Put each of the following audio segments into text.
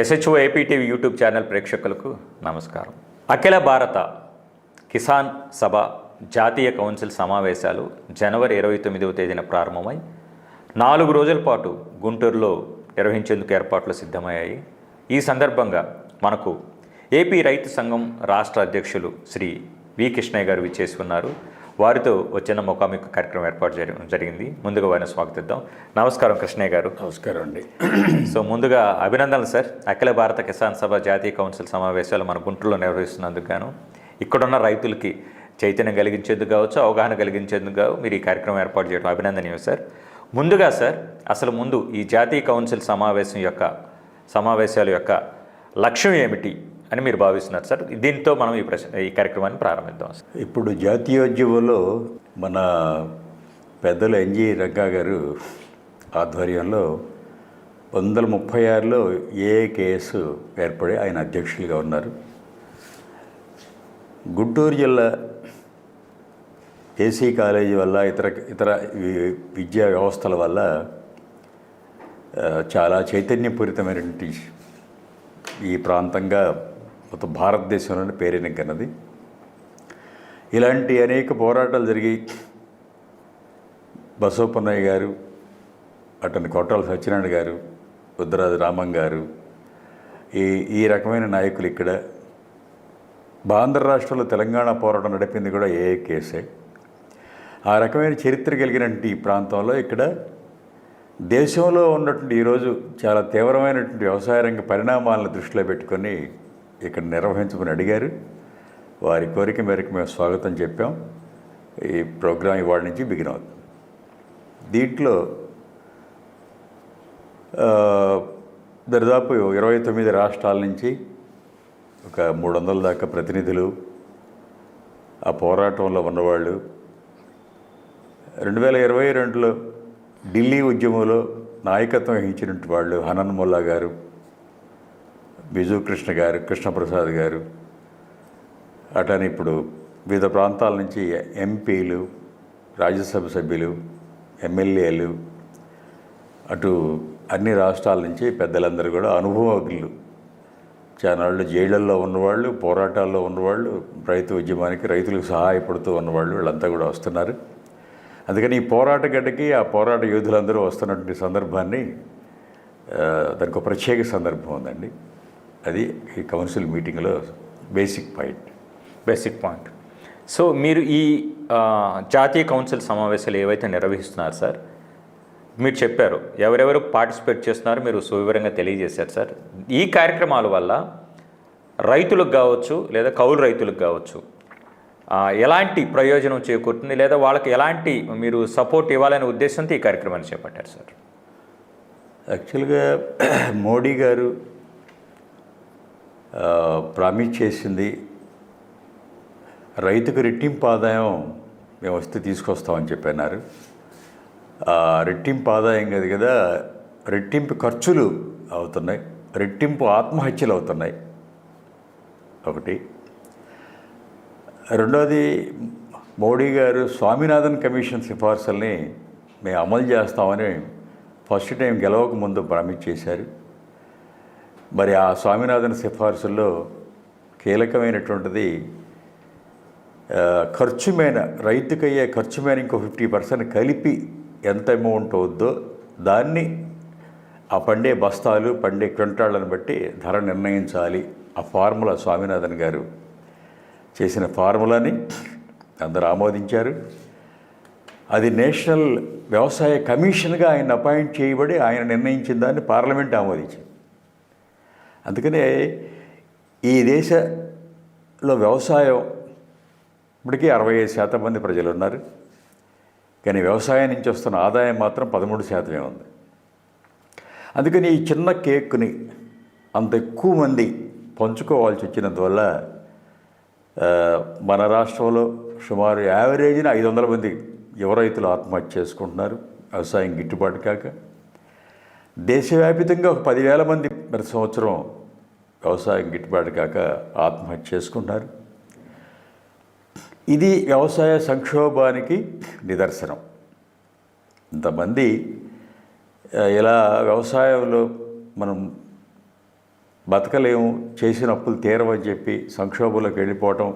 SHO APTV YouTube channel ప్రేక్షకులకు నమస్కారం. అఖిల భారత కిసాన్ సభ జాతీయ కౌన్సిల్ సమావేశాలు జనవరి 29వ తేదీన ప్రారంభమై 4 రోజుల పాటు గుంటూరులో నిర్వహించేందుకు ఏర్పాట్లు సిద్ధమయ్యాయి. ఈ సందర్భంగా మనకు ఏపీ రైతు సంఘం రాష్ట్ర అధ్యక్షులు శ్రీ వి కృష్ణయ్య గారు విచ్చేసి ఉన్నారు. వారితో వచ్చిన ముఖాముఖి కార్యక్రమం ఏర్పాటు జరిగింది. ముందుగా వారిని స్వాగతిద్దాం. నమస్కారం కృష్ణయ్య గారు. నమస్కారం అండి. సో ముందుగా అభినందనలు సార్. అఖిల భారత కిసాన్ సభ జాతీయ కౌన్సిల్ సమావేశాలు మన గుంటూరులో నిర్వహిస్తున్నందుకు గాను ఇక్కడున్న రైతులకి చైతన్యం కలిగించేందుకు కావచ్చు, అవగాహన కలిగించేందుకు మీరు ఈ కార్యక్రమం ఏర్పాటు చేయడం అభినందనీయం సార్. ముందుగా సార్, అసలు ముందు ఈ జాతీయ కౌన్సిల్ సమావేశాల యొక్క లక్ష్యం ఏమిటి అని మీరు భావిస్తున్నారు సార్? దీంతో మనం ఈ కార్యక్రమాన్ని ప్రారంభిద్దాం. ఇప్పుడు జాతీయోద్యమంలో మన పెద్దలు ఎన్జి రంగా గారు ఆధ్వర్యంలో 1936లో ఏఐకేఎస్ ఏర్పడి ఆయన అధ్యక్షులుగా ఉన్నారు. గుంటూరు జిల్లా ఏసీ కాలేజీ వల్ల ఇతర విద్యా వ్యవస్థల వల్ల చాలా చైతన్యపూరితమైనటువంటి ఈ ప్రాంతంగా మొత్తం భారతదేశంలోనే పేరెనికన్నది. ఇలాంటి అనేక పోరాటాలు జరిగి బసవపున్నయ్య గారు, అటని కొట్టాల సత్యనారాయణ గారు, రుద్రరాజు రామం గారు, ఈ రకమైన నాయకులు ఇక్కడ ఆంధ్ర రాష్ట్రంలో తెలంగాణ పోరాటం నడిపింది కూడా ఏఐకేఎస్ఏ. ఆ రకమైన చరిత్ర కలిగినటువంటి ఈ ప్రాంతంలో ఇక్కడ దేశంలో ఉన్నటువంటి ఈరోజు చాలా తీవ్రమైనటువంటి వ్యవసాయ రంగ పరిణామాలను దృష్టిలో పెట్టుకొని ఇక్కడ నిర్వహించమని అడిగారు. వారి కోరిక మేరకు మేము స్వాగతం చెప్పాం. ఈ ప్రోగ్రాం ఇవాళ నుంచి బిగిన్ అవుతుంది. దీంట్లో దాదాపు 29 రాష్ట్రాల నుంచి ఒక 300 దాకా ప్రతినిధులు, ఆ పోరాటంలో ఉన్నవాళ్ళు, 2022లో ఢిల్లీ ఉద్యమంలో నాయకత్వం వహించినటువంటి వాళ్ళు హనన్ ముల్లా గారు, బిజు కృష్ణ గారు, కృష్ణప్రసాద్ గారు, అటని ఇప్పుడు వివిధ ప్రాంతాల నుంచి ఎంపీలు, రాజ్యసభ సభ్యులు, ఎమ్మెల్యేలు, అటు అన్ని రాష్ట్రాల నుంచి పెద్దలందరూ కూడా అనుభవజ్ఞులు, చాలాళ్ళు జైళ్ళల్లో ఉన్నవాళ్ళు, పోరాటాల్లో ఉన్నవాళ్ళు, రైతు ఉద్యమానికి రైతులకు సహాయపడుతూ ఉన్నవాళ్ళు, వీళ్ళంతా కూడా వస్తున్నారు. అందుకని ఈ పోరాట గడ్డకి ఆ పోరాట యోధులందరూ వస్తున్నటువంటి సందర్భాన్ని దానికి ఒక ప్రత్యేక సందర్భం ఉందండి. అది ఈ కౌన్సిల్ మీటింగ్లో బేసిక్ పాయింట్. సో మీరు ఈ జాతీయ కౌన్సిల్ సమావేశాలు ఏవైతే నిర్వహిస్తున్నారు సార్, మీరు చెప్పారు ఎవరెవరు పార్టిసిపేట్ చేస్తున్నారో మీరు సువివరంగా తెలియజేశారు సార్. ఈ కార్యక్రమాల వల్ల రైతులకు కావచ్చు లేదా కౌలు రైతులకు కావచ్చు ఎలాంటి ప్రయోజనం చేకూరుతుంది, లేదా వాళ్ళకి ఎలాంటి మీరు సపోర్ట్ ఇవ్వాలనే ఉద్దేశంతో ఈ కార్యక్రమాన్ని చేపట్టారు సార్? యాక్చువల్గా మోడీ గారు ప్రామిస్ చేసింది రైతుకు రెట్టింపు ఆదాయం మేము వస్తే తీసుకొస్తామని చెప్పన్నారు. రెట్టింపు ఆదాయం కాదు కదా, రెట్టింపు ఖర్చులు అవుతున్నాయి, రెట్టింపు ఆత్మహత్యలు అవుతున్నాయి ఒకటి. రెండోది, మోడీ గారు స్వామినాథన్ కమిషన్ సిఫార్సుల్ని మేము అమలు చేస్తామని ఫస్ట్ టైం గెలవక ముందు ప్రామిస్ చేశారు. మరి ఆ స్వామినాథన్ సిఫార్సుల్లో కీలకమైనటువంటిది ఖర్చు మీద, రైతుకయ్యే ఖర్చు మీద ఇంకో 50% కలిపి ఎంత అమౌంట్ అవుద్దో దాన్ని ఆ పండే బస్తాలు, పండే క్వింటాళ్ళను బట్టి ధర నిర్ణయించాలి. ఆ ఫార్ములా స్వామినాథన్ గారు చేసిన ఫార్ములాని అందరూ ఆమోదించారు. అది నేషనల్ వ్యవసాయ కమిషన్గా ఆయన అపాయింట్ చేయబడి ఆయన నిర్ణయించిన దాన్ని పార్లమెంట్ ఆమోదించింది. అందుకనే ఈ దేశంలో వ్యవసాయం ఇప్పటికీ 65% మంది ప్రజలు ఉన్నారు, కానీ వ్యవసాయం నుంచి వస్తున్న ఆదాయం మాత్రం 13% ఉంది. అందుకని ఈ చిన్న కేక్ని అంత ఎక్కువ మంది పంచుకోవాల్సి వచ్చినందువల్ల మన రాష్ట్రంలో సుమారు యావరేజ్న 500 మంది యువ రైతులు ఆత్మహత్య చేసుకుంటున్నారు వ్యవసాయం గిట్టుబాటు కాక. దేశవ్యాపితంగా ఒక 10,000 మంది ప్రతి సంవత్సరం వ్యవసాయం గిట్టుబాటు కాక ఆత్మహత్య చేసుకుంటున్నారు. ఇది వ్యవసాయ సంక్షోభానికి నిదర్శనం. ఇంతమంది ఇలా వ్యవసాయంలో మనం బతకలేము, చేసిన అప్పులు తీరవని చెప్పి సంక్షోభంలోకి వెళ్ళిపోవటం,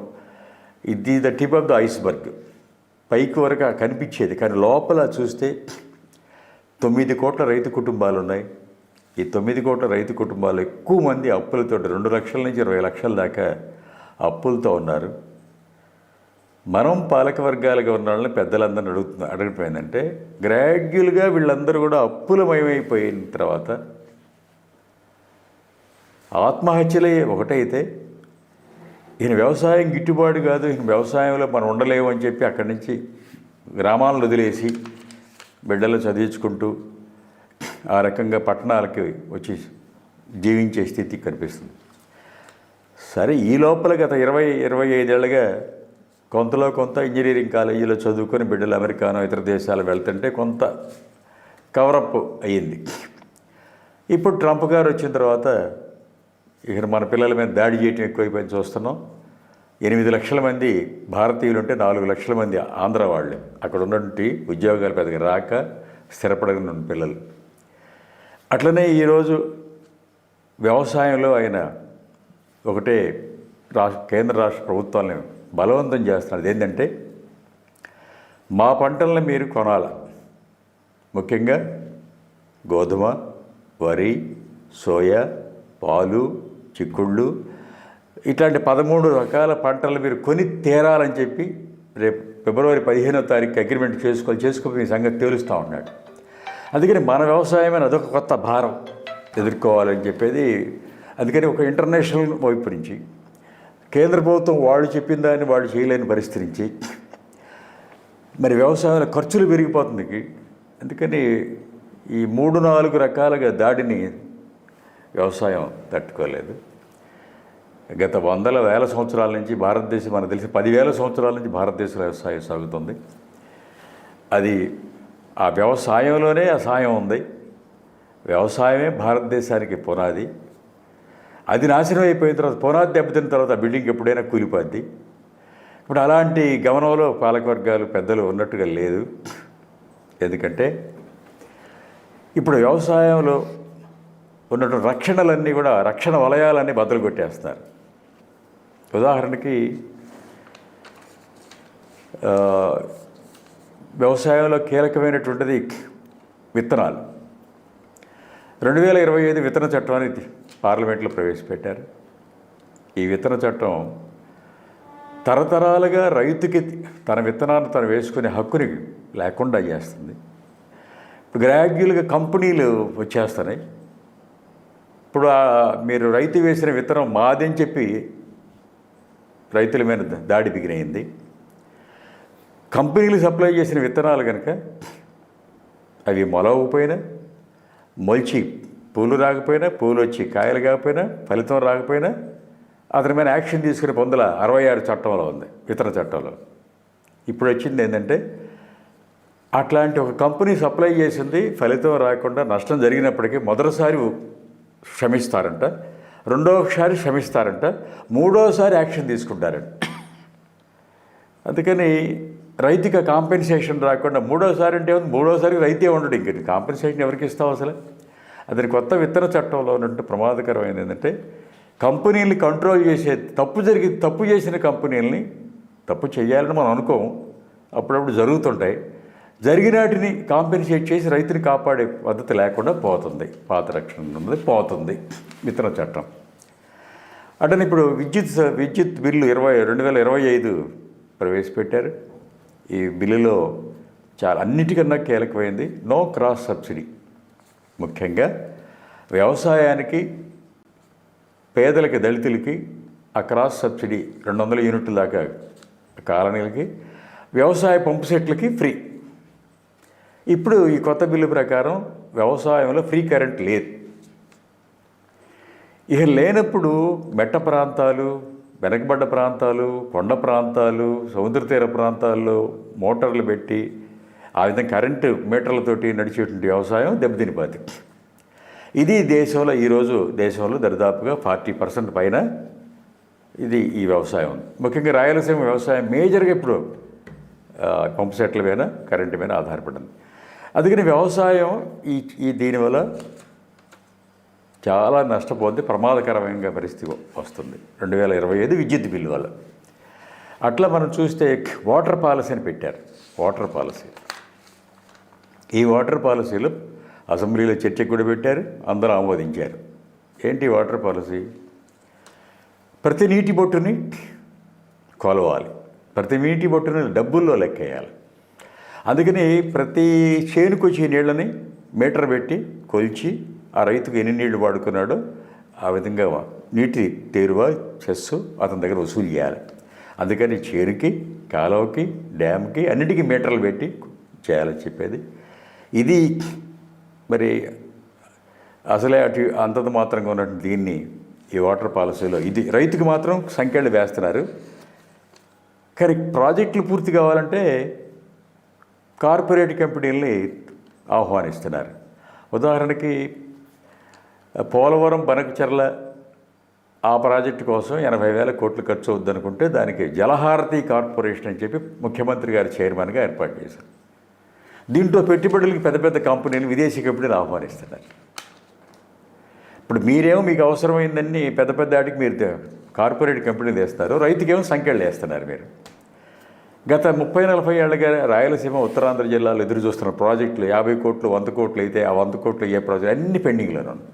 ఇది the tip of the iceberg. పైకి వరకు కనిపించేది, కానీ లోపల చూస్తే 9 కోట్ల రైతు కుటుంబాలు ఉన్నాయి. ఈ 9 కోట్ల రైతు కుటుంబాలు ఎక్కువ మంది అప్పులతో 2 లక్షల నుంచి 20 లక్షల దాకా అప్పులతో ఉన్నారు. మనం పాలక వర్గాలుగా ఉన్న వాళ్ళని పెద్దలందరినీ అడగపోయిందంటే గ్రాడ్యువల్గా వీళ్ళందరూ కూడా అప్పులమయమైపోయిన తర్వాత ఆత్మహత్యలే ఒకటైతే ఈయన వ్యవసాయం గిట్టుబాటు కాదు, ఈయన వ్యవసాయంలో మనం ఉండలేము అని చెప్పి అక్కడి నుంచి గ్రామాలను వదిలేసి బిడ్డలు చదివించుకుంటూ ఆ రకంగా పట్టణాలకి వచ్చి జీవించే స్థితి కనిపిస్తుంది. సరే, ఈ లోపల గత 20-25 ఏళ్ళుగా కొంతలో కొంత ఇంజనీరింగ్ కాలేజీలో చదువుకొని బిడ్డలు అమెరికానో ఇతర దేశాలు వెళ్తుంటే కొంత కవరప్ అయ్యింది. ఇప్పుడు ట్రంప్ గారు వచ్చిన తర్వాత ఇక మన పిల్లల మీద దాడి చేయటం ఎక్కువైపోయింది చూస్తున్నాం. 8 లక్షల మంది భారతీయులు ఉంటే 4 లక్షల మంది ఆంధ్ర వాళ్ళు అక్కడ ఉన్నటువంటి ఉద్యోగాలు పెద్దగా రాక స్థిరపడని పిల్లలు. అట్లనే ఈరోజు వ్యవసాయంలో ఆయన ఒకటే కేంద్ర రాష్ట్ర ప్రభుత్వాన్ని బలవంతం చేస్తున్నారు. ఏంటంటే మా పంటలను మీరు కొనాల, ముఖ్యంగా గోధుమ, వరి, సోయా, పాలు, చిక్కుళ్ళు ఇట్లాంటి 13 రకాల పంటలు మీరు కొని తీరాలని చెప్పి రేపు ఫిబ్రవరి 15వ తారీఖు అగ్రిమెంట్ చేసుకోని మీ సంగతి తేలుస్తూ ఉన్నాడు. అందుకని మన వ్యవసాయమైన అదొక కొత్త భారం ఎదుర్కోవాలని చెప్పేది. అందుకని ఒక ఇంటర్నేషనల్ వైపు నుంచి కేంద్ర ప్రభుత్వం వాళ్ళు చెప్పిన దాన్ని వాళ్ళు చేయలేని పరిస్థితి నుంచి మరి వ్యవసాయంలో ఖర్చులు పెరిగిపోతుంది. అందుకని ఈ 3-4 రకాలుగా దాడిని వ్యవసాయం తట్టుకోలేదు. గత 100,000 సంవత్సరాల నుంచి భారతదేశం, మనకు తెలిసి 10,000 సంవత్సరాల నుంచి భారతదేశంలో వ్యవసాయం సాగుతుంది. అది ఆ వ్యవసాయంలోనే అసహాయం ఉంది. వ్యవసాయమే భారతదేశానికి పునాది. అది నాశనం అయిపోయిన తర్వాత, పునాది దెబ్బతిన్న తర్వాత ఆ బిల్డింగ్ ఎప్పుడైనా కూలిపోద్ది. ఇప్పుడు అలాంటి గమనంలో పాలకవర్గాలు పెద్దలు ఉన్నట్టుగా లేదు. ఎందుకంటే ఇప్పుడు వ్యవసాయంలో ఉన్నటువంటి రక్షణలన్నీ కూడా, రక్షణ వలయాలన్నీ బద్దలు కొట్టేస్తున్నారు. ఉదాహరణకి వ్యవసాయంలో కీలకమైనటువంటిది విత్తనాలు. 2025 విత్తన చట్టం అనేది పార్లమెంట్లో ప్రవేశపెట్టారు. ఈ విత్తన చట్టం తరతరాలుగా రైతుకి తన విత్తనాన్ని తను వేసుకునే హక్కుని లేకుండా చేస్తుంది. ఇప్పుడు గ్రాడ్యువల్గా కంపెనీలు వచ్చేస్తున్నాయి. ఇప్పుడు మీరు రైతు వేసిన విత్తనం మాదని చెప్పి రైతుల మీద దాడి బిగినయింది. కంపెనీలు సప్లై చేసిన విత్తనాలు కనుక అవి మొలవకపోయినా, మొలిచి పూలు రాకపోయినా, పూలు వచ్చి కాయలు కాకపోయినా, ఫలితం రాకపోయినా అతని మీద యాక్షన్ తీసుకునే 66 చట్టంలో ఉంది, విత్తన చట్టంలో. ఇప్పుడు వచ్చింది ఏంటంటే అట్లాంటి ఒక కంపెనీ సప్లై చేసింది, ఫలితం రాకుండా నష్టం జరిగినప్పటికీ మొదటిసారి క్షమిస్తారంట, రెండోసారి క్షమిస్తారంట, మూడోసారి యాక్షన్ తీసుకుంటారంట. అందుకని రైతుకి కాంపెన్సేషన్ రాకుండా మూడోసారి అంటే మూడోసారి రైతే ఉండడు. ఇంక కాంపెన్సేషన్ ఎవరికి ఇస్తావు అసలు? అతని కొత్త విత్తన చట్టంలో ఉన్నట్టు ప్రమాదకరమైనది ఏంటంటే కంపెనీలని కంట్రోల్ చేసే, తప్పు చేసిన కంపెనీలని, తప్పు చేయాలని మనం అనుకోము, అప్పుడప్పుడు జరుగుతుంటాయి, జరిగినాటిని కాంపెన్సేట్ చేసి రైతుని కాపాడే పద్ధతి లేకుండా పోతుంది. పాత రక్షణ ఉన్నది పోతుంది విత్తన చట్టం. అంటే ఇప్పుడు విద్యుత్ బిల్లు 2025 ప్రవేశపెట్టారు. ఈ బిల్లులో చాలా అన్నిటికన్నా కీలకమైంది నో క్రాస్ సబ్సిడీ. ముఖ్యంగా వ్యవసాయానికి, పేదలకి, దళితులకి ఆ క్రాస్ సబ్సిడీ 200 యూనిట్ల దాకా కాలనీలకి, వ్యవసాయ పంపు సెట్లకి ఫ్రీ. ఇప్పుడు ఈ కొత్త బిల్లు ప్రకారం వ్యవసాయంలో ఫ్రీ కరెంట్ లేదు. ఇక లేనప్పుడు మెట్ట ప్రాంతాలు, వెనకబడ్డ ప్రాంతాలు, కొండ ప్రాంతాలు, సముద్ర తీర ప్రాంతాల్లో మోటార్లు పెట్టి ఆ విధంగా కరెంటు మీటర్లతోటి నడిచేటువంటి వ్యవసాయం దెబ్బతినిపోతుంది. ఇది దేశంలో ఈరోజు దేశంలో దరిదాపుగా 40% పైన ఈ వ్యవసాయం ఉంది. ముఖ్యంగా రాయలసీమ వ్యవసాయం మేజర్గా ఇప్పుడు పంపు సెట్ల మీద, కరెంటు మీద ఆధారపడింది. అందుకని వ్యవసాయం దీనివల్ల చాలా నష్టపోతే ప్రమాదకరమైన పరిస్థితి వస్తుంది 2025 విద్యుత్ బిల్లు వల్ల. అట్లా మనం చూస్తే వాటర్ పాలసీ అని పెట్టారు. వాటర్ పాలసీ, ఈ వాటర్ పాలసీలో అసెంబ్లీలో చర్చకు కూడా పెట్టారు, అందరూ ఆమోదించారు. ఏంటి వాటర్ పాలసీ? ప్రతి నీటి బొట్టుని కొలవాలి, ప్రతి నీటి బొట్టుని డబ్బుల్లో లెక్కేయాలి. అందుకని ప్రతి చేనుకు వచ్చే నీళ్ళని మీటర్ పెట్టి కొలిచి ఆ రైతుకు ఎన్ని నీళ్లు వాడుకున్నాడో ఆ విధంగా నీటి తేరువా చెస్సు అతని దగ్గర వసూలు చేయాలి. అందుకని చేరుకి, కాలువకి, డ్యామ్కి అన్నిటికీ మీటర్లు పెట్టి చేయాలని చెప్పేది. ఇది మరి అసలే అటు అంతంత మాత్రంగా ఉన్నటువంటి దీన్ని ఈ వాటర్ పాలసీలో ఇది రైతుకు మాత్రం సంఖ్యలు వేస్తున్నారు. కానీ ప్రాజెక్టులు పూర్తి కావాలంటే కార్పొరేట్ కంపెనీలని ఆహ్వానిస్తున్నారు. ఉదాహరణకి పోలవరం బనకచెర్ల ఆ ప్రాజెక్టు కోసం 80,000 కోట్లు ఖర్చు అవుద్దనుకుంటే దానికి జలహారతి కార్పొరేషన్ అని చెప్పి ముఖ్యమంత్రి గారు చైర్మన్గా ఏర్పాటు చేశారు. దీంట్లో పెట్టుబడులకి పెద్ద పెద్ద కంపెనీలు, విదేశీ కంపెనీలు ఆహ్వానిస్తున్నారు. ఇప్పుడు మీరేమో మీకు అవసరమైందన్నీ పెద్ద పెద్ద వాటికి మీరు కార్పొరేట్ కంపెనీలు వేస్తారు, రైతుకేమో సంఖ్యలు వేస్తున్నారు. మీరు గత 30-40 ఏళ్ళగా రాయలసీమ, ఉత్తరాంధ్ర జిల్లాలో ఎదురు చూస్తున్న ప్రాజెక్టులు 50 కోట్లు 100 కోట్లు అయితే ఆ 100 కోట్లు ఏ ప్రాజెక్టు అన్ని పెండింగ్లోనే ఉన్నాయి.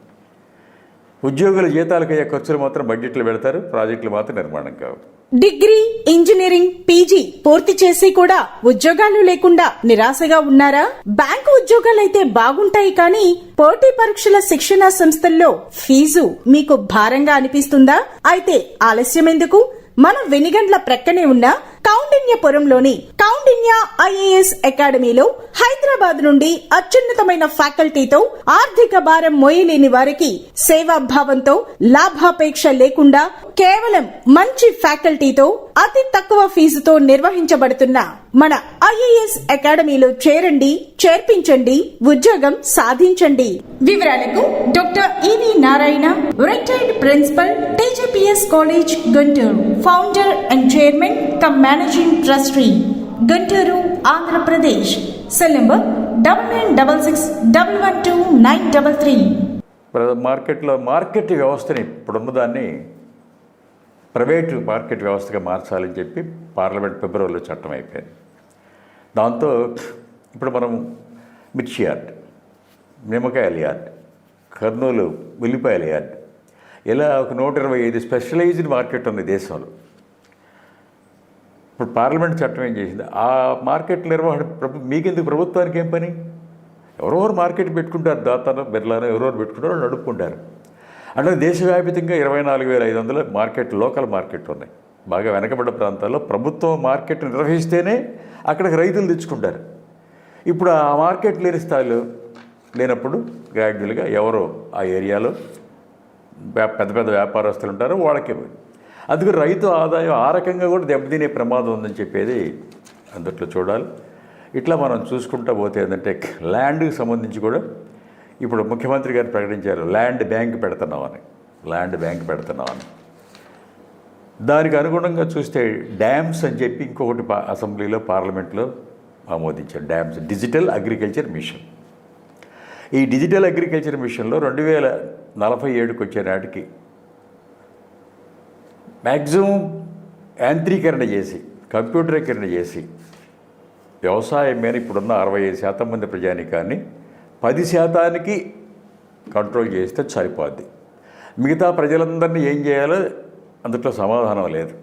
ఉద్యోగుల జీతాలకు అయ్యే ఖర్చులు మాత్రం బడ్జెట్లో పెడతారు, ప్రాజెక్టులు మాత్రం నిర్మాణం కావు. డిగ్రీ, ఇంజనీరింగ్, పీజీ పూర్తి చేసి కూడా ఉద్యోగాలు లేకుండా నిరాశగా ఉన్నారా? బ్యాంకు ఉద్యోగాలైతే బాగుంటాయి, కానీ పోటీ పరీక్షల శిక్షణా సంస్థల్లో ఫీజు మీకు భారంగా అనిపిస్తుందా? అయితే ఆలస్యం ఎందుకు? మన వెనిగండ్ల ప్రక్కనే ఉన్న కౌండిన్యపురంలోని కౌండిన్య ఐఏఎస్ అకాడమీలో హైదరాబాద్ నుండి అత్యున్నతమైన ఫ్యాకల్టీతో ఆర్థిక భారం మోయలేని వారికి సేవాభావంతో లాభాపేక్ష లేకుండా కేవలం మంచి ఫ్యాకల్టీతో అతి తక్కువ ఫీజుతో నిర్వహించబడుతున్న మన ఐఏఎస్ అకాడమీలో చేరండి, చేర్పించండి, ఉద్యోగం సాధించండి. వివరాలకు doctor E V Narayana, retired principal, TGPS college, Guntur, founder and chairman cum managing trustee, Guntur, Andhra Pradesh. Cell number 9966112933. మార్కెట్లో మార్కెట్ వ్యవస్థని ఇప్పుడున్నదాన్ని ప్రైవేటు మార్కెట్ వ్యవస్థగా మార్చాలని చెప్పి పార్లమెంట్ ఫిబ్రవరిలో చట్టం అయిపోయింది. దాంతో ఇప్పుడు మనం మిర్చి యార్డ్, నిమ్మకాయల యార్డ్, కర్నూలు ఉల్లిపాయల యార్డ్, ఇలా ఒక 125 స్పెషలైజ్డ్ మార్కెట్ ఉంది దేశంలో. ఇప్పుడు పార్లమెంట్ చట్టం ఏం చేసింది? ఆ మార్కెట్ నిర్వహణ మీకెందుకు, ప్రభుత్వానికి ఏం పని? ఎవరెవరు మార్కెట్ పెట్టుకుంటారు, దాతానో బిర్లానో ఎవరెవరు పెట్టుకుంటారో నడుపుకుంటారు. అంటే దేశవ్యాప్తంగా 24,500 మార్కెట్, లోకల్ మార్కెట్ ఉన్నాయి. బాగా వెనకబడ్డ ప్రాంతాల్లో ప్రభుత్వం మార్కెట్ నిర్వహిస్తేనే అక్కడికి రైతులు తెచ్చుకుంటారు. ఇప్పుడు ఆ మార్కెట్ లేని స్థాయిలో లేనప్పుడు గ్రాడ్యువల్గా ఎవరో ఆ ఏరియాలో పెద్ద పెద్ద వ్యాపారస్తులు ఉంటారో వాళ్ళకే. అందుకు రైతు ఆదాయం ఆ రకంగా కూడా దెబ్బతినే ప్రమాదం ఉందని చెప్పేది అందుట్లో చూడాలి. ఇట్లా మనం చూసుకుంటూ పోతే ఏంటంటే ల్యాండ్కి సంబంధించి కూడా ఇప్పుడు ముఖ్యమంత్రి గారు ప్రకటించారు ల్యాండ్ బ్యాంక్ పెడుతున్నామని. దానికి అనుగుణంగా చూస్తే డ్యామ్స్ అని చెప్పి ఇంకొకటి అసెంబ్లీలో, పార్లమెంట్లో ఆమోదించారు. Dams, digital agriculture machine. ఈ డిజిటల్ అగ్రికల్చర్ మిషన్లో 2047కి వచ్చే నాటికి మ్యాక్సిమం యాంత్రీకరణ చేసి, కంప్యూటరీకరణ చేసి వ్యవసాయం మీద ఇప్పుడున్న 65% మంది ప్రజానికాన్ని 10% కంట్రోల్ చేస్తే సరిపోద్ది. మిగతా ప్రజలందరినీ ఏం చేయాలో అందులో సమాధానం లేదు.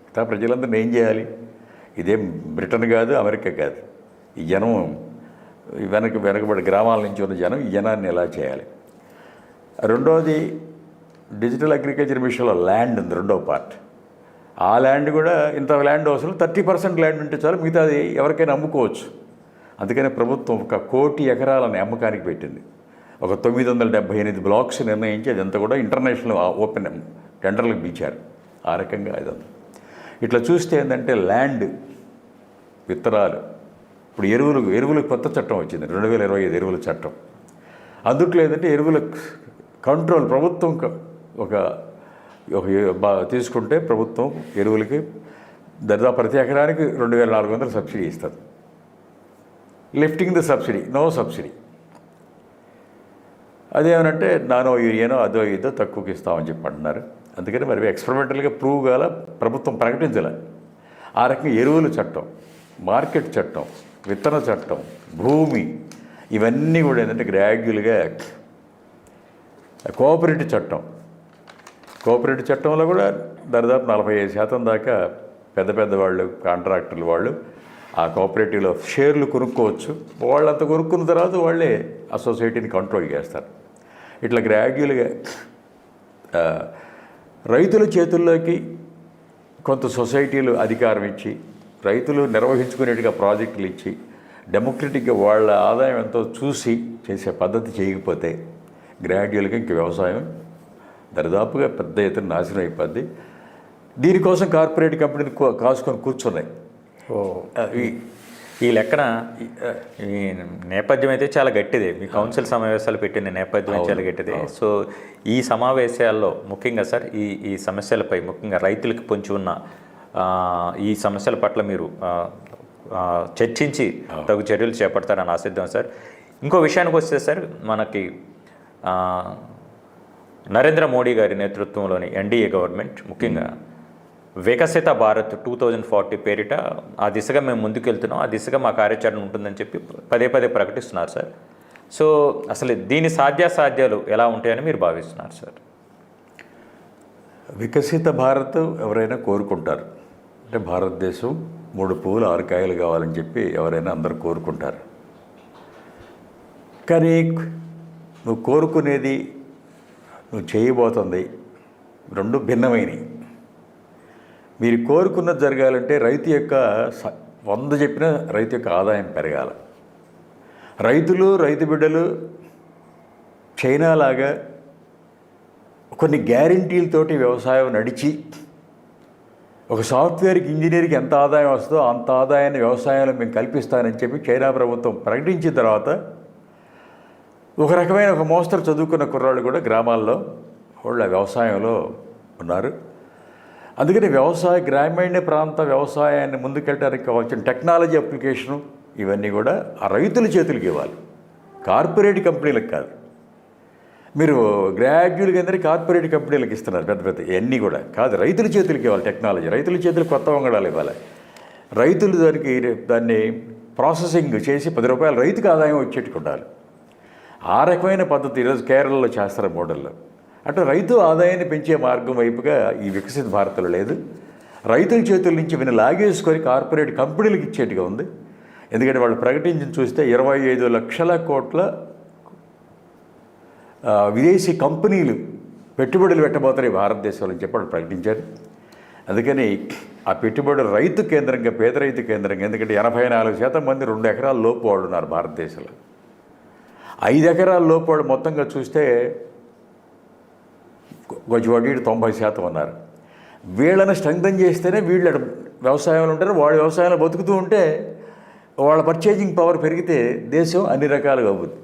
మిగతా ప్రజలందరినీ ఏం చేయాలి? ఇదేం బ్రిటన్ కాదు, అమెరికా కాదు. ఈ జనం వెనకబడి గ్రామాల నుంచి ఉన్న జనం, ఈ జనాన్ని ఎలా చేయాలి? రెండవది డిజిటల్ అగ్రికల్చర్ మిషన్లో ల్యాండ్ ఉంది, రెండవ పార్ట్. ఆ ల్యాండ్ కూడా ఇంత ల్యాండ్ అవసరం, 30% ల్యాండ్ ఉంటే చాలు, మిగతాది ఎవరికైనా అమ్ముకోవచ్చు. అందుకని ప్రభుత్వం 1 కోటి ఎకరాలని అమ్మకానికి పెట్టింది. ఒక 978 బ్లాక్స్ నిర్ణయించి అదంతా కూడా ఇంటర్నేషనల్ ఓపెన్ టెండర్లకు పిలిచారు. ఆ రకంగా ఇదంతా ఇట్లా చూస్తే ఏంటంటే ల్యాండ్, విత్తనాలు, ఇప్పుడు ఎరువులకు కొత్త చట్టం వచ్చింది, 2025 ఎరువుల చట్టం. అందుట్లో ఏంటంటే ఎరువుల కంట్రోల్ ప్రభుత్వం తీసుకుంటే ప్రభుత్వం ఎరువులకి దాదాపు ప్రతి ఎకరానికి 2,400 సబ్సిడీ ఇస్తుంది. Lifting the subsidy, no subsidy. అదేమనంటే నానో యూరియానో అదో ఇదో తక్కువకి ఇస్తామని చెప్పి అంటున్నారు. అందుకని మరి ఎక్స్పెరిమెంటల్గా ప్రూవ్ కాల, ప్రభుత్వం ప్రకటించాలి. ఆ రకంగా ఎరువుల చట్టం, మార్కెట్ చట్టం, విత్తన చట్టం, భూమి, ఇవన్నీ కూడా ఏంటంటే గ్రాడ్యువల్గా కోఆపరేటివ్ చట్టంలో కూడా దాదాపు 45% దాకా పెద్ద పెద్ద వాళ్ళు, కాంట్రాక్టర్లు వాళ్ళు ఆ కోఆపరేటివ్లో షేర్లు కొనుక్కోవచ్చు. వాళ్ళంతా కొనుక్కున్న తర్వాత వాళ్ళే ఆ సొసైటీని కంట్రోల్ చేస్తారు. ఇట్లా గ్రాడ్యువల్గా రైతుల చేతుల్లోకి కొంత సొసైటీలు అధికారం ఇచ్చి, రైతులు నిర్వహించుకునేట్టుగా ప్రాజెక్టులు ఇచ్చి, డెమోక్రటిక్గా వాళ్ళ ఆదాయం ఎంతో చూసి చేసే పద్ధతి చేయకపోతే గ్రాడ్యువల్గా ఇంక వ్యవసాయం దరిదాపుగా పెద్ద ఎత్తున నాశనం అయిపోద్ది. దీనికోసం కార్పొరేట్ కంపెనీలు కాసుకొని కూర్చున్నాయి. ఈ లెక్కన ఈ నేపథ్యం అయితే చాలా గట్టిదే. మీ కౌన్సిల్ సమావేశాలు పెట్టిన నేపథ్యం చాలా గట్టిదే. సో ఈ సమావేశాల్లో ముఖ్యంగా సార్ ఈ సమస్యలపై, ముఖ్యంగా రైతులకు పొంచి ఉన్న ఈ సమస్యల పట్ల మీరు చర్చించి తగు చర్యలు చేపడతారని ఆశిద్దాం సార్. ఇంకో విషయానికి వస్తే సార్, మనకి నరేంద్ర మోడీ గారి నేతృత్వంలోని ఎన్డీఏ గవర్నమెంట్ ముఖ్యంగా వికసిత భారత్ 2040 పేరిట ఆ దిశగా మేము ముందుకెళ్తున్నాం, ఆ దిశగా మా కార్యాచరణ ఉంటుందని చెప్పి పదే ప్రకటిస్తున్నారు సార్. సో అసలు దీని సాధ్యాసాధ్యాలు ఎలా ఉంటాయని మీరు భావిస్తున్నారు సార్? వికసిత భారత్ ఎవరైనా కోరుకుంటారు. అంటే భారతదేశం 3 పువ్వులు 6 కాయలు కావాలని చెప్పి ఎవరైనా అందరూ కోరుకుంటారు. కానీ నువ్వు కోరుకునేది, నువ్వు చేయబోతుంది రెండు భిన్నమైనవి. మీరు కోరుకున్నది జరగాలంటే రైతు యొక్క 100 చెప్పినా రైతు యొక్క ఆదాయం పెరగాలి. రైతులు, రైతు బిడ్డలు చైనా లాగా కొన్ని గ్యారంటీలతోటి వ్యవసాయం నడిచి, ఒక సాఫ్ట్వేర్కి, ఇంజనీర్కి ఎంత ఆదాయం వస్తుందో అంత ఆదాయాన్ని వ్యవసాయంలో మేము కల్పిస్తానని చెప్పి చైనా ప్రభుత్వం ప్రకటించిన తర్వాత ఒక రకమైన ఒక మోస్తరు చదువుకున్న కుర్రాళ్ళు కూడా గ్రామాల్లో వాళ్ళ వ్యవసాయంలో ఉన్నారు. అందుకని గ్రామీణ ప్రాంత వ్యవసాయాన్ని ముందుకెళ్ళడానికి కావాల్సిన టెక్నాలజీ అప్లికేషను ఇవన్నీ కూడా ఆ రైతుల చేతులకి ఇవ్వాలి, కార్పొరేట్ కంపెనీలకు కాదు. మీరు గ్రాడ్యువల్గా అందరికీ కార్పొరేట్ కంపెనీలకు ఇస్తున్నారు పెద్ద ఇవన్నీ కూడా కాదు, రైతుల చేతులకి ఇవ్వాలి టెక్నాలజీ. రైతుల చేతులకు కొత్త వంగడాలు ఇవ్వాలి. రైతులు దాన్ని ప్రాసెసింగ్ చేసి 10 రూపాయలు రైతుకు ఆదాయం వచ్చేట్టుకు ఉండాలి. ఆ రకమైన పద్ధతి ఈరోజు కేరళలో చేస్తారు మోడల్లో. అట్లా రైతు ఆదాయాన్ని పెంచే మార్గం వైపుగా ఈ వికసిత భారత్లో లేదు. రైతుల చేతుల నుంచి విని లాగేసుకొని కార్పొరేట్ కంపెనీలకు ఇచ్చేట్టుగా ఉంది. ఎందుకంటే వాళ్ళు ప్రకటించి చూస్తే 25 లక్షల కోట్ల విదేశీ కంపెనీలు పెట్టుబడులు పెట్టబోతున్నాయి భారతదేశంలో చెప్పి వాళ్ళు ప్రకటించారు. అందుకని ఆ పెట్టుబడులు రైతు కేంద్రంగా, పేద రైతు కేంద్రంగా, ఎందుకంటే 84% మంది 2 ఎకరాల లోపు వాళ్ళు ఉన్నారు భారతదేశంలో. 5 ఎకరాల లోపు వాళ్ళు మొత్తంగా చూస్తే కొంచెం 90% ఉన్నారు. వీళ్ళని స్ట్రెంగ్థన్ చేస్తేనే వీళ్ళు వ్యవసాయంలో ఉంటారు. వాళ్ళు వ్యవసాయంలో బతుకుతూ ఉంటే వాళ్ళ పర్చేజింగ్ పవర్ పెరిగితే దేశం అన్ని రకాలుగా అవుతుంది.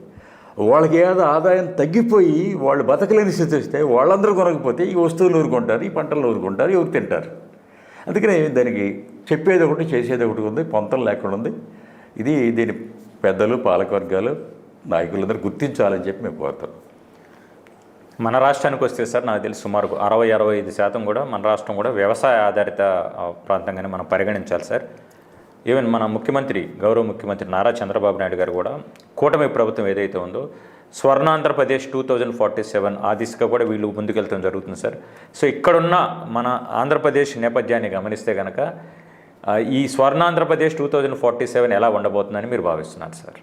వాళ్ళకి ఏదో ఆదాయం తగ్గిపోయి వాళ్ళు బతకలేని స్థితి వస్తే వాళ్ళందరూ కొనకపోతే ఈ వస్తువులు ఊరుకుంటారు, ఈ పంటలు ఊరుకుంటారు, ఎవరు తింటారు. అందుకనే దానికి చెప్పేది ఒకటి, చేసేది ఒకటి ఉంది, పొంతం లేకుండా ఉంది. దీని పెద్దలు, పాలకవర్గాలు, నాయకులందరూ గుర్తించాలని చెప్పి మేము కోరుతాం. మన రాష్ట్రానికి వస్తే సార్, నాకు తెలిసి సుమారు 60-65% కూడా మన రాష్ట్రం కూడా వ్యవసాయ ఆధారిత ప్రాంతంగానే మనం పరిగణించాలి సార్. ఈవెన్ మన గౌరవ ముఖ్యమంత్రి నారా చంద్రబాబు నాయుడు గారు కూడా కూటమి ప్రభుత్వం ఏదైతే ఉందో స్వర్ణాంధ్రప్రదేశ్ 2047 ఆ దిశగా కూడా వీళ్ళు ముందుకెళ్తాం జరుగుతుంది సార్. సో ఇక్కడున్న మన ఆంధ్రప్రదేశ్ నేపథ్యాన్ని గమనిస్తే కనుక ఈ స్వర్ణాంధ్రప్రదేశ్ 2047 ఎలా ఉండబోతుందని మీరు భావిస్తున్నారు సార్?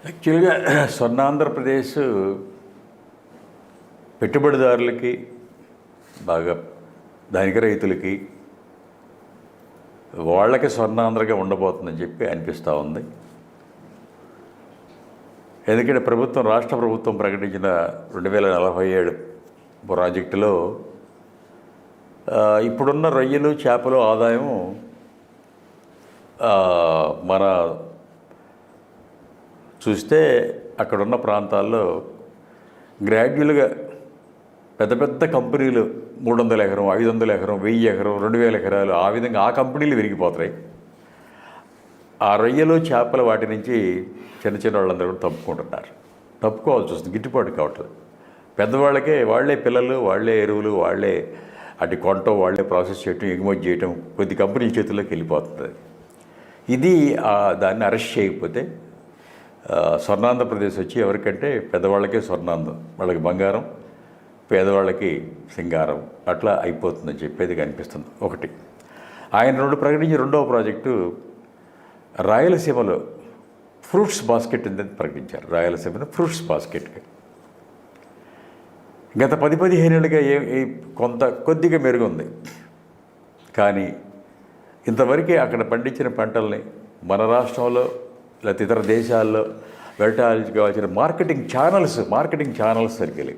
యాక్చువల్గా స్వర్ణాంధ్రప్రదేశ్ పెట్టుబడిదారులకి బాగా, దానికి రైతులకి వాళ్ళకి స్వర్ణాంధ్రగా ఉండబోతుందని చెప్పి అనిపిస్తూ ఉంది. ఎందుకంటే రాష్ట్ర ప్రభుత్వం ప్రకటించిన 2047 ప్రాజెక్టులో ఇప్పుడున్న రొయ్యలు, చేపలు ఆదాయం మన చూస్తే అక్కడున్న ప్రాంతాల్లో గ్రాడ్యువల్గా పెద్ద కంపెనీలు 300 ఎకరం, 500 ఎకరం, 1000 ఎకరం, 2000 ఎకరాలు ఆ విధంగా ఆ కంపెనీలు విరిగిపోతాయి. ఆ రొయ్యలు, చేపలు వాటి నుంచి చిన్న వాళ్ళందరూ కూడా తప్పుకుంటున్నారు. తప్పుకోవాల్సి వస్తుంది, గిట్టుబాటు కావట్లేదు. పెద్దవాళ్ళకే వాళ్ళే పిల్లలు, వాళ్ళే ఎరువులు, వాళ్ళే అటు కొనటం, వాళ్ళే ప్రాసెస్ చేయటం, ఎగుమతి చేయటం కొద్ది కంపెనీల చేతుల్లోకి వెళ్ళిపోతుంది. ఇది దాన్ని అరెస్ట్ చేయకపోతే స్వర్ణాంధ్రప్రదేశ్ వచ్చి ఎవరికంటే పెద్దవాళ్ళకే స్వర్ణాంధ్రం, వాళ్ళకి బంగారం, పేదవాళ్ళకి సింగారం, అట్లా అయిపోతుందని చెప్పేది కనిపిస్తుంది. ఒకటి ఆయన ప్రకటించిన రెండవ ప్రాజెక్టు రాయలసీమలో ఫ్రూట్స్ బాస్కెట్ అని ప్రకటించారు. రాయలసీమలో ఫ్రూట్స్ బాస్కెట్కి గత 10-15 ఏళ్ళుగా కొద్దిగా మెరుగుంది. కానీ ఇంతవరకు అక్కడ పండించిన పంటల్ని మన రాష్ట్రంలో లేకపోతే ఇతర దేశాల్లో వెళ్ళటానికి కావాల్సిన మార్కెటింగ్ ఛానల్స్ సరిగ్గా.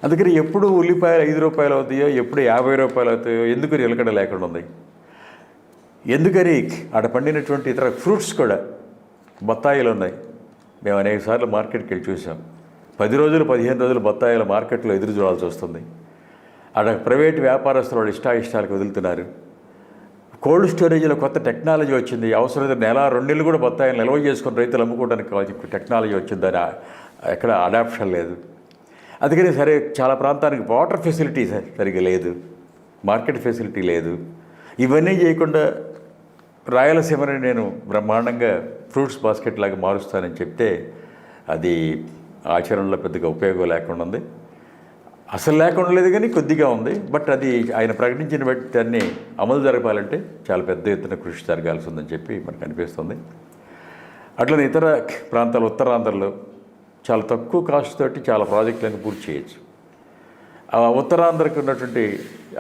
అందుకని ఎప్పుడు ఉల్లిపాయలు 5 రూపాయలు అవుతాయో, ఎప్పుడు 50 రూపాయలు అవుతాయో ఎందుకు నిలకడ లేకుండా ఉంది. ఎందుకని అక్కడ పండినటువంటి ఇతర ఫ్రూట్స్ కూడా, బత్తాయిలు ఉన్నాయి. మేము అనేక సార్లు మార్కెట్కి వెళ్ళి చూసాం. 10 రోజులు 15 రోజులు బత్తాయిల మార్కెట్లో ఎదురు చూడాల్సి వస్తుంది. అక్కడ ప్రైవేట్ వ్యాపారస్తులు వాళ్ళు ఇష్టాలకు వదులుతున్నారు. కోల్డ్ స్టోరేజ్లో కొత్త టెక్నాలజీ వచ్చింది. అవసరమైతే 1-2 నెలలు కూడా బత్తాయిలు నిల్వ చేసుకుని రైతులు అమ్ముకోవడానికి కావాల్సిన టెక్నాలజీ వచ్చిందని ఎక్కడ అడాప్షన్ లేదు. అందుకని సరే చాలా ప్రాంతానికి వాటర్ ఫెసిలిటీ సరిగ్గా లేదు, మార్కెట్ ఫెసిలిటీ లేదు. ఇవన్నీ చేయకుండా రాయలసీమని నేను బ్రహ్మాండంగా ఫ్రూట్స్ బాస్కెట్ లాగా మారుస్తానని చెప్తే అది ఆచరణలో పెద్దగా ఉపయోగం లేకుండా ఉంది. అసలు లేకుండా లేదు కానీ కొద్దిగా ఉంది. బట్ అది ఆయన ప్రకటించిన బట్టి దాన్ని అమలు జరపాలంటే చాలా పెద్ద ఎత్తున కృషి జరగాల్సి ఉందని చెప్పి మనకు అనిపిస్తుంది. అట్లనే ఇతర ప్రాంతాలు, ఉత్తరాంధ్రలో చాలా తక్కువ కాస్ట్ తోటి చాలా ప్రాజెక్టులను పూర్తి చేయొచ్చు. ఉత్తరాంధ్రకు ఉన్నటువంటి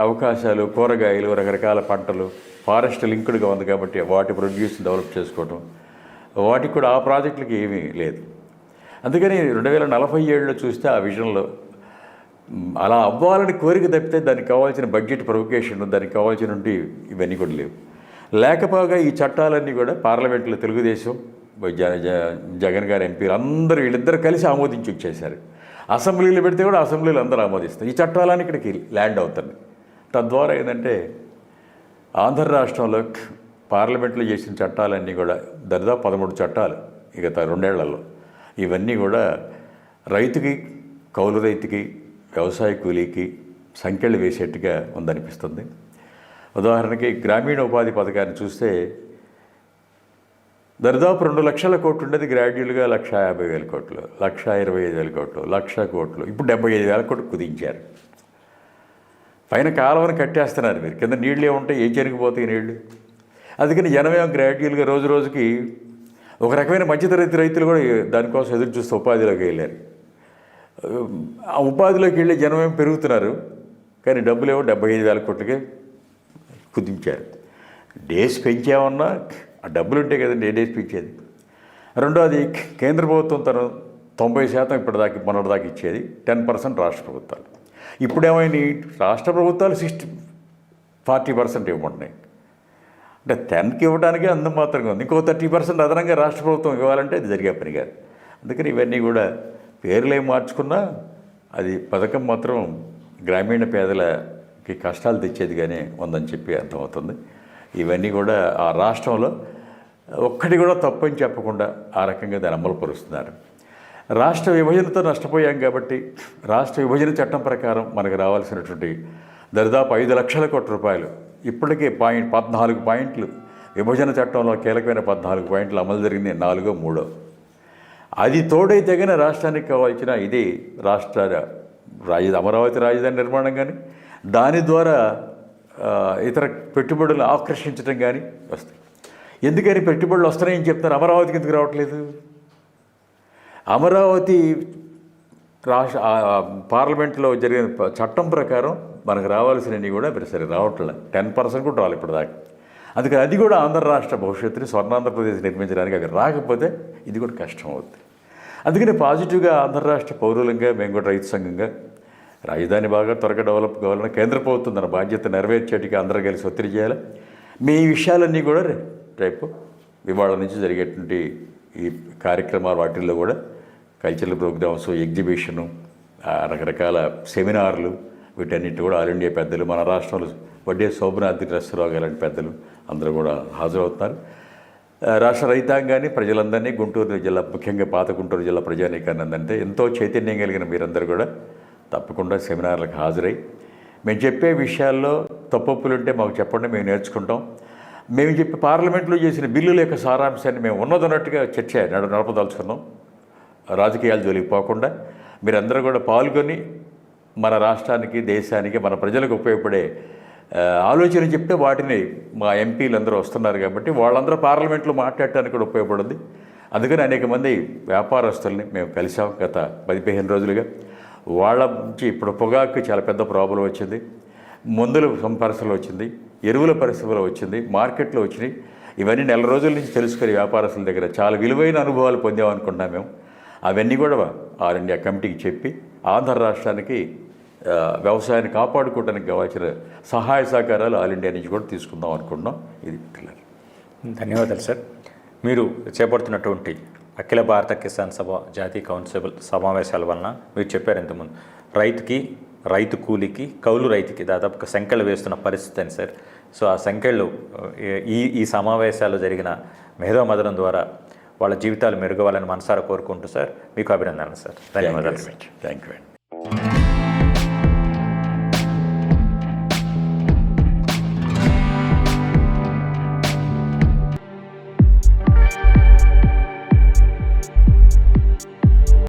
అవకాశాలు, కూరగాయలు, రకరకాల పంటలు ఫారెస్ట్ లింక్డ్గా ఉంది కాబట్టి వాటి ప్రొడ్యూస్ డెవలప్ చేసుకోవటం, వాటికి కూడా ఆ ప్రాజెక్టులకి ఏమీ లేదు. అందుకని 2047లో చూస్తే ఆ విజన్లో అలా అవ్వాలని కోరిక తప్పితే దానికి కావాల్సిన బడ్జెట్ ప్రొవకేషన్, దానికి కావాల్సిన ఇవన్నీ కూడా లేవు. లేకపోగా ఈ చట్టాలన్నీ కూడా పార్లమెంట్లో తెలుగుదేశం, జగన్ గారి ఎంపీలు అందరూ వీళ్ళిద్దరు కలిసి ఆమోదించి వచ్చేశారు. అసెంబ్లీలో పెడితే కూడా అసెంబ్లీలో అందరూ ఆమోదిస్తారు. ఈ చట్టాలన్నీ ఇక్కడికి ల్యాండ్ అవుతుంది. తద్వారా ఏంటంటే ఆంధ్ర రాష్ట్రంలో పార్లమెంట్లో చేసిన చట్టాలన్నీ కూడా దాదాపు 13 చట్టాలు గత 2 ఏళ్లలో ఇవన్నీ కూడా రైతుకి, కౌలు రైతుకి, వ్యవసాయ కూలీకి సంఖ్యలు వేసేట్టుగా ఉందనిపిస్తుంది. ఉదాహరణకి గ్రామీణ ఉపాధి పథకాన్ని చూస్తే దాదాపు 2 లక్షల కోట్లు ఉండేది, గ్రాడ్యువల్గా 1,50,000 కోట్లు, 1,25,000 కోట్లు, 1,00,000 కోట్లు, ఇప్పుడు 75,000 కోట్లు కుదించారు. పైన కాలువను కట్టేస్తున్నారు. మీరు కింద నీళ్ళు ఏముంటాయి, ఏ చెరిగిపోతాయి నీళ్ళు. అందుకని జనమేమో గ్రాడ్యువల్గా రోజు రోజుకి ఒక రకమైన మధ్యతరగతి రైతులు కూడా దానికోసం ఎదురు చూస్తే ఉపాధిలోకి వెళ్ళారు. ఆ ఉపాధిలోకి వెళ్ళే జనమేమో పెరుగుతున్నారు, కానీ డబ్బులేమో 75,000 కోట్లకే కుదించారు. డేస్ పెంచామన్నా ఆ డబ్బులు ఉంటే కదండి డేస్ పెంచేది. రెండోది కేంద్ర ప్రభుత్వం తను 90% ఇప్పటిదాకా మొన్నటిదాకా ఇచ్చేది, 10% రాష్ట్ర ప్రభుత్వాలు. ఇప్పుడేమైనా రాష్ట్ర ప్రభుత్వాలు 40% ఇవ్వమంటున్నాయి. అంటే 10కి ఇవ్వడానికే అందం మాత్రంగా ఉంది. ఇంకో 30% అదనంగా రాష్ట్ర ప్రభుత్వం ఇవ్వాలంటే అది జరిగే పని కాదు. అందుకని ఇవన్నీ కూడా పేర్లు ఏం మార్చుకున్నా అది పథకం మాత్రం గ్రామీణ పేదలకి కష్టాలు తెచ్చేదిగానే ఉందని చెప్పి అర్థమవుతుంది. ఇవన్నీ కూడా ఆ రాష్ట్రంలో ఒక్కటి కూడా తప్పని చెప్పకుండా ఆ రకంగా దాన్ని అమలుపరుస్తున్నారు. రాష్ట్ర విభజనతో నష్టపోయాం కాబట్టి రాష్ట్ర విభజన చట్టం ప్రకారం మనకు రావాల్సినటువంటి దాదాపు 5 లక్షల కోట్ల రూపాయలు ఇప్పటికే 14 పాయింట్లు విభజన చట్టంలో కీలకమైన 14 పాయింట్లు అమలు జరిగింది, 4వ 3వ. అది తోడైతే కానీ రాష్ట్రానికి కావాల్సిన ఇది రాష్ట్ర అమరావతి రాజధాని నిర్మాణం కానీ దాని ద్వారా ఇతర పెట్టుబడులు ఆకర్షించడం కానీ వస్తాయి. ఎందుకని పెట్టుబడులు వస్తున్నాయని చెప్తున్నారు, అమరావతికి ఎందుకు రావట్లేదు? అమరావతి పార్లమెంట్లో జరిగిన చట్టం ప్రకారం మనకు రావాల్సినవి కూడా సరే రావట్లేదు. 10% కూడా రావాలి ఇప్పుడు దాకా. అందుకని అది కూడా ఆంధ్ర రాష్ట్ర భవిష్యత్తుని స్వర్ణాంధ్రప్రదేశ్ నిర్మించడానికి అవి రాకపోతే ఇది కూడా కష్టం అవుతుంది. అందుకని పాజిటివ్గా ఆంధ్ర రాష్ట్ర పౌరులంగా మేము కూడా రైతు సంఘంగా రాజధాని బాగా త్వరగా డెవలప్ కావాలని కేంద్ర ప్రభుత్వం తన బాధ్యత నెరవేర్చేటికి అందరూ కలిసి ఒత్తిడి చేయాలి. మీ విషయాలన్నీ కూడా రేపు ఇవాళ నుంచి జరిగేటువంటి ఈ కార్యక్రమాలు వాటిల్లో కూడా కల్చరల్ ప్రోగ్రామ్స్, ఎగ్జిబిషను, రకరకాల సెమినార్లు, వీటన్నిటి కూడా ఆల్ ఇండియా పెద్దలు, మన రాష్ట్రంలో వడ్డే శోభనాద్రి నరసరావు గారి పెద్దలు అందరూ కూడా హాజరవుతున్నారు. రాష్ట్ర రైతాంగాన్ని ప్రజలందరినీ గుంటూరు జిల్లా ముఖ్యంగా పాత గుంటూరు జిల్లా ప్రజానీకాన్ని అందంటే ఎంతో చైతన్యం కలిగిన మీరందరూ కూడా తప్పకుండా సెమినార్లకు హాజరై మేము చెప్పే విషయాల్లో తప్పొప్పులుంటే మాకు చెప్పండి, మేము నేర్చుకుంటాం. మేము చెప్పి పార్లమెంట్లో చేసిన బిల్లుల యొక్క సారాంశాన్ని మేము ఉన్నదన్నట్టుగా చర్చ నడపదలుచుకున్నాం. రాజకీయాల జోలికి పోకుండా మీరందరూ కూడా పాల్గొని మన రాష్ట్రానికి, దేశానికి, మన ప్రజలకు ఉపయోగపడే ఆలోచన చెప్తే వాటిని మా ఎంపీలు అందరూ వస్తున్నారు కాబట్టి వాళ్ళందరూ పార్లమెంట్లో మాట్లాడటానికి కూడా ఉపయోగపడుతుంది. అందుకని అనేక మంది వ్యాపారస్తుల్ని మేము కలిసాం గత 10-15 రోజులుగా. వాళ్ళ నుంచి ఇప్పుడు పొగాకు చాలా పెద్ద ప్రాబ్లం వచ్చింది, మందుల పరిస్థితులు వచ్చింది, ఎరువుల పరిస్థితులు వచ్చింది, మార్కెట్లో వచ్చినాయి. ఇవన్నీ నెల రోజుల నుంచి తెలుసుకుని వ్యాపారస్తుల దగ్గర చాలా విలువైన అనుభవాలు పొందామనుకుంటున్నాం మేము. అవన్నీ కూడా ఆల్ ఇండియా కమిటీకి చెప్పి ఆంధ్ర రాష్ట్రానికి వ్యవసాయాన్ని కాపాడుకోవడానికి కావాల్సిన సహాయ సహకారాలు ఆల్ ఇండియా నుంచి కూడా తీసుకుందాం అనుకుంటున్నాం. ఇది పిల్లలు. ధన్యవాదాలు సార్. మీరు చేపడుతున్నటువంటి అఖిల భారత కిసాన్ సభ జాతీయ కౌన్సిల్ సమావేశాల వలన మీరు చెప్పారు ఇంతకుముందు రైతు కూలికి, కౌలు రైతుకి దాదాపుగా సంఖ్యలు వేస్తున్న పరిస్థితి అని సార్. సో ఆ సంఖ్యలు ఈ సమావేశాలు జరిగిన మేధోమథనం ద్వారా వాళ్ళ జీవితాలు మెరుగవాలని మనసారా కోరుకుంటూ సార్ మీకు అభినందనలు సార్. ధన్యవాదాలు. Thank you.